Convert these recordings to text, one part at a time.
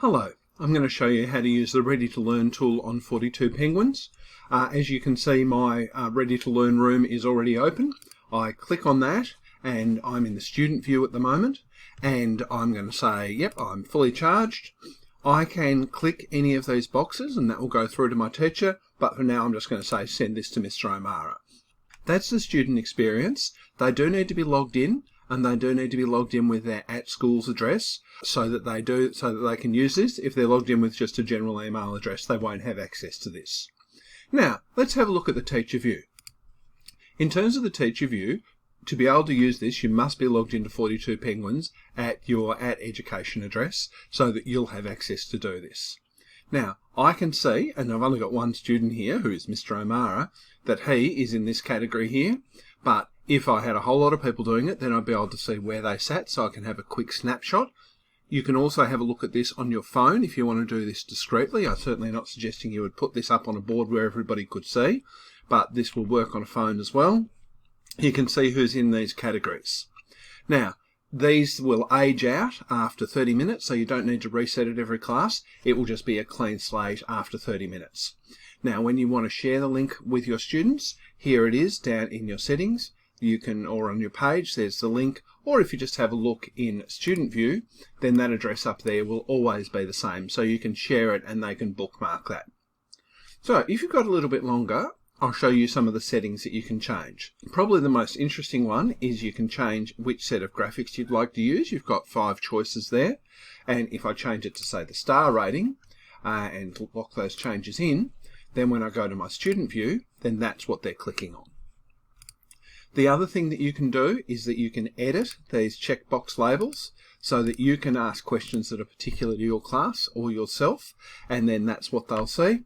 Hello, I'm going to show you how to use the Ready to Learn tool on 42 Penguins. As you can see, my Ready to Learn room is already open. I click on that and I'm in the student view at the moment, and I'm going to say, yep, I'm fully charged. I can click any of these boxes and that will go through to my teacher, but for now I'm just going to say send this to Mr. O'Mara. That's the student experience. They do need to be logged in, and they do need to be logged in with their @schools address so that they can use this. If they're logged in with just a general email address, they won't have access to this. Now, let's have a look at the teacher view. In terms of the teacher view, to be able to use this, you must be logged into 42 Penguins at your @education address so that you'll have access to do this. Now, I can see, and I've only got one student here, who is Mr. O'Mara, that he is in this category here, but if I had a whole lot of people doing it, then I'd be able to see where they sat, so I can have a quick snapshot. You can also have a look at this on your phone if you want to do this discreetly. I'm certainly not suggesting you would put this up on a board where everybody could see, but this will work on a phone as well. You can see who's in these categories. Now, these will age out after 30 minutes, so you don't need to reset it every class. It will just be a clean slate after 30 minutes. Now, when you want to share the link with your students, here it is down in your settings. You can, or on your page, there's the link, or if you just have a look in Student View, then that address up there will always be the same, so you can share it and they can bookmark that. So, if you've got a little bit longer, I'll show you some of the settings that you can change. Probably the most interesting one is you can change which set of graphics you'd like to use. You've got 5 choices there, and if I change it to, say, the star rating, and lock those changes in, then when I go to my student view, then that's what they're clicking on. The other thing that you can do is that you can edit these checkbox labels so that you can ask questions that are particular to your class or yourself, and then that's what they'll see.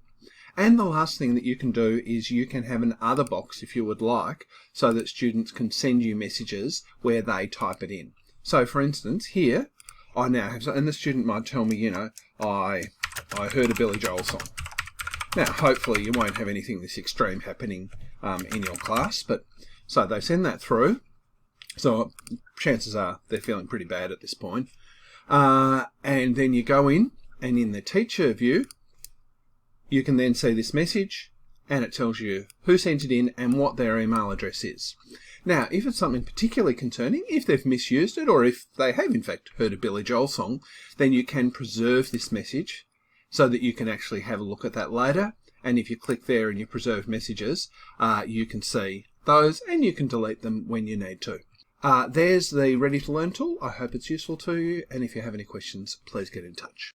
And the last thing that you can do is you can have an other box if you would like, so that students can send you messages where they type it in. So for instance, here, I now have, and the student might tell me, I heard a Billy Joel song. Now, hopefully you won't have anything this extreme happening in your class, but so they send that through. So chances are they're feeling pretty bad at this point. And then you go in, and in the teacher view, you can then see this message, and it tells you who sent it in and what their email address is. Now, if it's something particularly concerning, if they've misused it, or if they have in fact heard a Billy Joel song, then you can preserve this message so that you can actually have a look at that later. And if you click there in your preserved messages, you can see those, and you can delete them when you need to. There's the Ready to Learn tool. I hope it's useful to you, and if you have any questions, please get in touch.